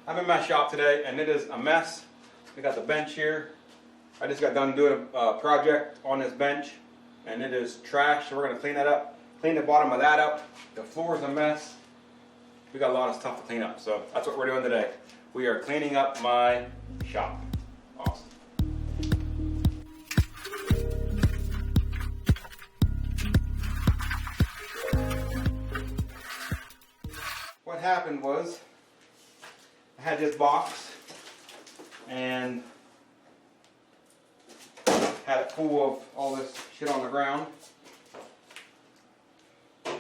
I'm in my shop today and it is a mess. We got the bench here. I just got done doing a project on this bench and it is trash, so we're going to clean that up. Clean the bottom of that up. The floor is a mess. We got a lot of stuff to clean up, so that's what we're doing today. We are cleaning up my shop. Awesome. What happened was, I had this box and had it full of all this shit on the ground,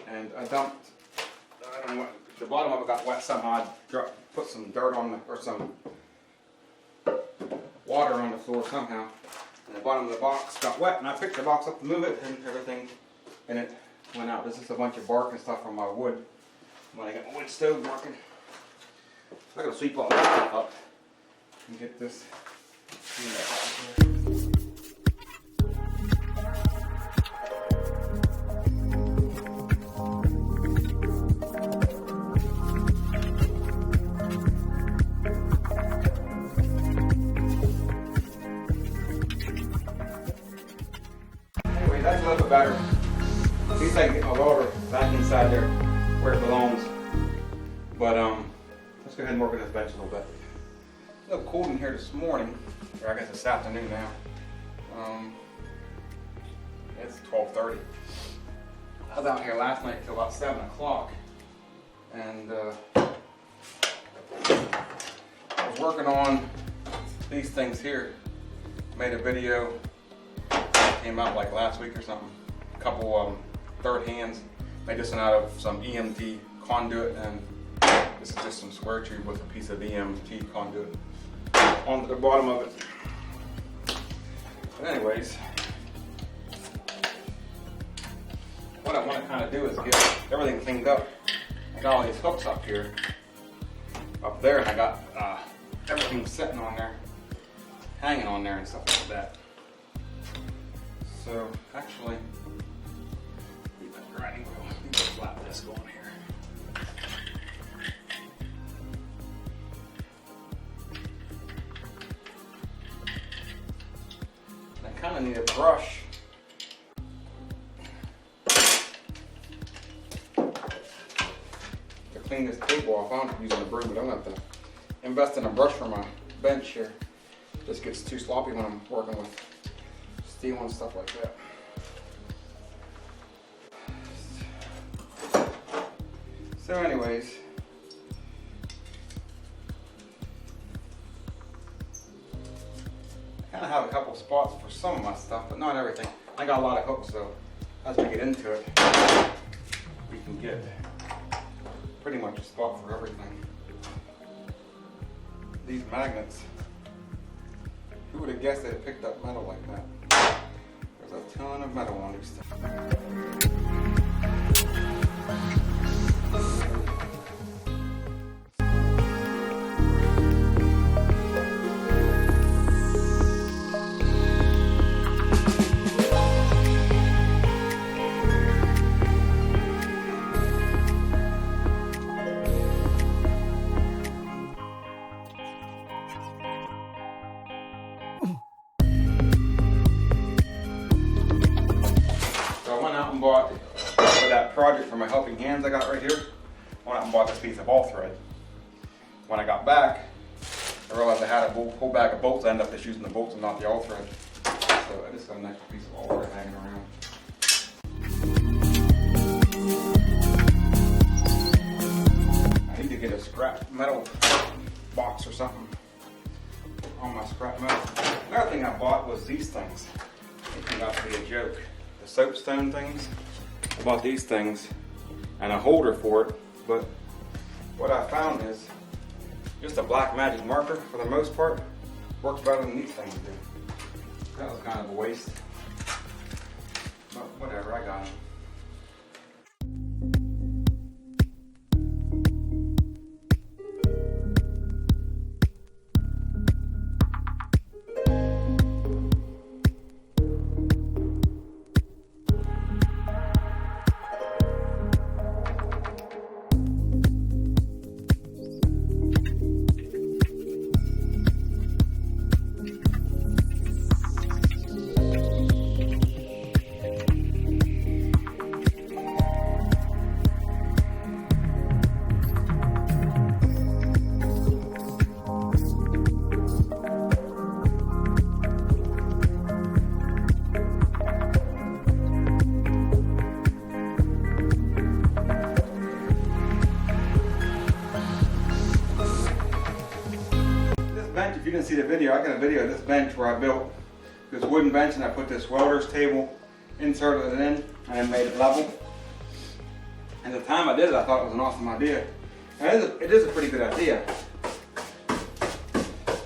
and I dumped, I don't know what, the bottom of it got wet somehow. I put some dirt on the, or some water on the floor somehow, and the bottom of the box got wet, and I picked the box up to move it, and everything in it went out. This is a bunch of bark and stuff from my wood when I got my wood stove working. So I gotta sweep all that stuff up and get this cleaned up out here. Anyway, that's a little bit better. At least I can get my water back inside there where it belongs. But let's go ahead and work on this bench a little bit. It's a little cold in here this morning, or I guess it's afternoon now. It's 12:30. I was out here last night till about 7 o'clock, and I was working on these things here. Made a video, came out like last week or something. A couple third hands. Made this one out of some EMT conduit, and this is just some square tube with a piece of EMT conduit onto the bottom of it. But anyways, what I want to kind of do is get everything cleaned up. I got all these hooks up here, up there, and I got everything sitting on there, hanging on there and stuff like that. So actually, leave that grinding wheel. Let me just flap this going here. I kind of need a brush to clean this table off. I'm using a broom, but I'm going to have to invest in a brush for my bench here. It just gets too sloppy when I'm working with steel and stuff like that. So anyways, I kind of have a couple spots for some of my stuff, but not everything. I got a lot of hooks, so as we get into it, we can get pretty much a spot for everything. These magnets, who would have guessed they'd have picked up metal like that? There's a ton of metal on these things. Bought for that project for my helping hands I got right here. I went out and bought this piece of ball thread. When I got back, I realized I had a whole bag of bolts. I ended up just using the bolts and not the all thread. So I just got an extra piece of all thread hanging around. I need to get a scrap metal box or something on my scrap metal. Another thing I bought was these things. They turned out to be a joke. Soapstone things. I bought these things and a holder for it, but what I found is just a black magic marker for the most part works better than these things do. That was kind of a waste, but whatever, I got it. bench, if you didn't see the video, I got a video of this bench where I built this wooden bench and I put this welder's table, inserted it in, and then made it level. And the time I did it, I thought it was an awesome idea. And it is a pretty good idea.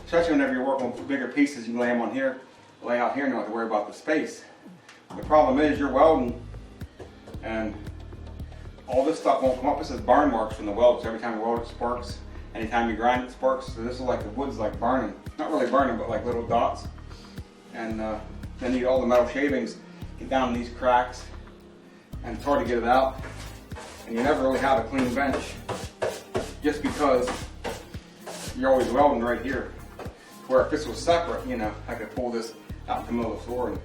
Especially whenever you're working with bigger pieces, you lay them on here, lay out here, and you don't have to worry about the space. The problem is you're welding and all this stuff won't come up. This is burn marks from the weld, so every time you weld it sparks. Anytime you grind it sparks. So this is like the wood's like burning. Not really burning, but like little dots. And then you get all the metal shavings, get down in these cracks, and it's hard to get it out. And you never really have a clean bench, just because you're always welding right here. Where if this was separate, you know, I could pull this out into the middle of the floor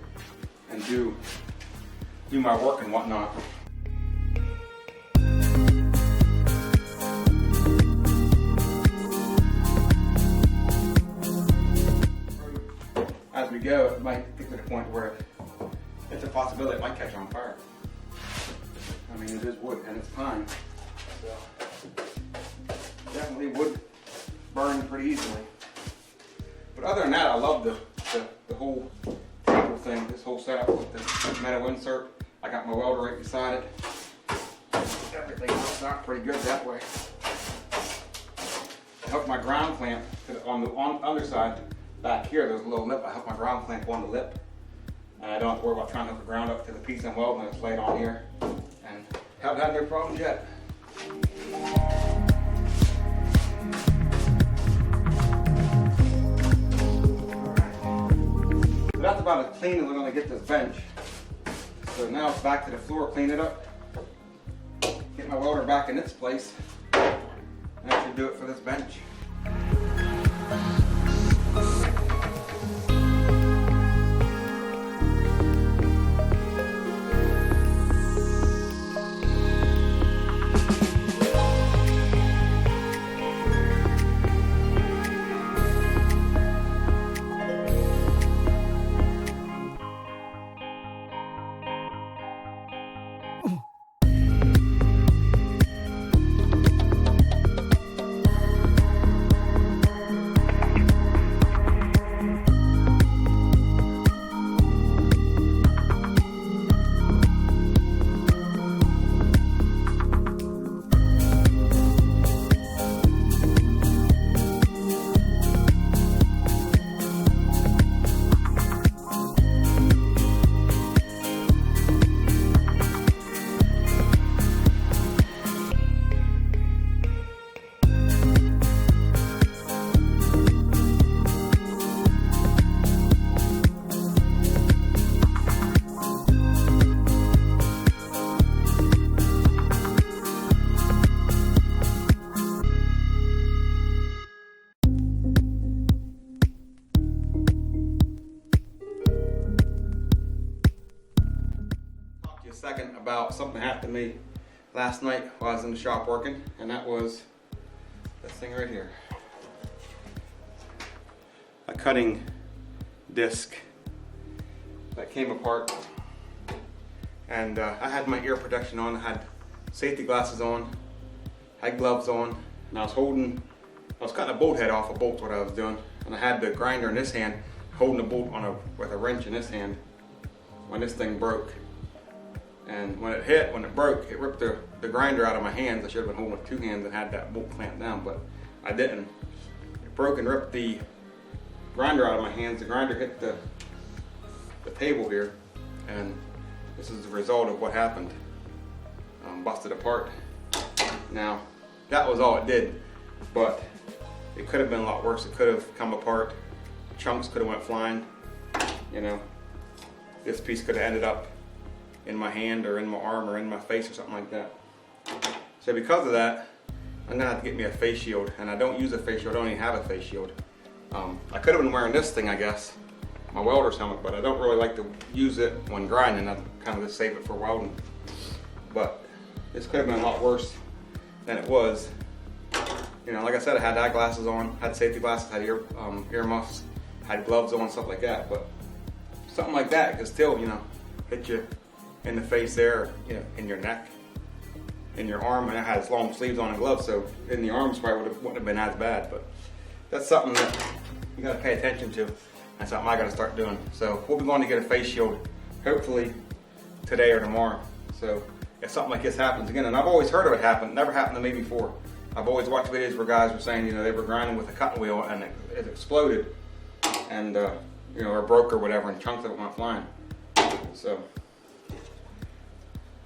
and do my work and whatnot. As we go, it might get to the point where it's a possibility it might catch on fire. I mean, it is wood and it's pine, so definitely would burn pretty easily. But other than that, I love the whole table thing, this whole setup with the metal insert. I got my welder right beside it. Everything works out pretty good that way. I hooked my ground clamp on the underside back here. There's a little lip. I hooked my ground clamp on the lip. And I don't have to worry about trying to hook the ground up to the piece I'm welding. It's laid on here. And haven't had any problems yet. So that's about as clean as we're going to get this bench. So now it's back to the floor, clean it up, get my welder back in its place, and that should do it for this bench. Second about something happened to me last night while I was in the shop working, and that was this thing right here. A cutting disc that came apart, and I had my ear protection on, I had safety glasses on, had gloves on, and I was cutting a bolt head off a bolt, what I was doing, and I had the grinder in this hand, holding the bolt with a wrench in this hand when this thing broke. And when it broke, it ripped the grinder out of my hands. I should have been holding with two hands and had that bolt clamped down, but I didn't. It broke and ripped the grinder out of my hands. The grinder hit the table here, and this is the result of what happened. Busted apart. Now, that was all it did, but it could have been a lot worse. It could have come apart. Chunks could have went flying. You know, this piece could have ended up in my hand or in my arm or in my face or something like that. So because of that, I'm gonna have to get me a face shield, and I don't use a face shield. I don't even have a face shield. I could have been wearing this thing, I guess, my welder's helmet, but I don't really like to use it when grinding. I kind of just save it for welding. But this could have been a lot worse than it was. You know, like I said, I had eyeglasses on, had safety glasses, had ear muffs, had gloves on, stuff like that. But something like that could still, you know, hit you in the face there, you know, in your neck, in your arm, and I had long sleeves on and gloves, so in the arms probably wouldn't have been as bad. But that's something that you got to pay attention to. That's something I got to start doing. So we'll be going to get a face shield, hopefully today or tomorrow. So if something like this happens again, and I've always heard of it happen, never happened to me before. I've always watched videos where guys were saying, you know, they were grinding with a cutting wheel and it exploded, and you know, or broke or whatever, and chunks of it went flying. So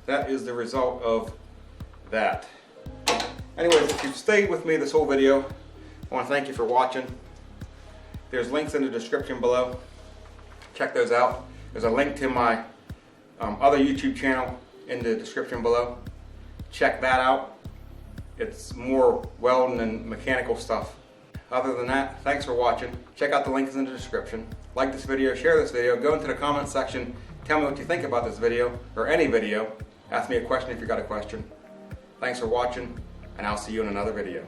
that is the result of that. Anyways, if you've stayed with me this whole video, I want to thank you for watching. There's links in the description below. Check those out. There's a link to my other YouTube channel in the description below. Check that out. It's more welding and mechanical stuff. Other than that, thanks for watching. Check out the links in the description. Like this video, share this video, go into the comment section, tell me what you think about this video, or any video. Ask me a question if you got a question. Thanks for watching, and I'll see you in another video.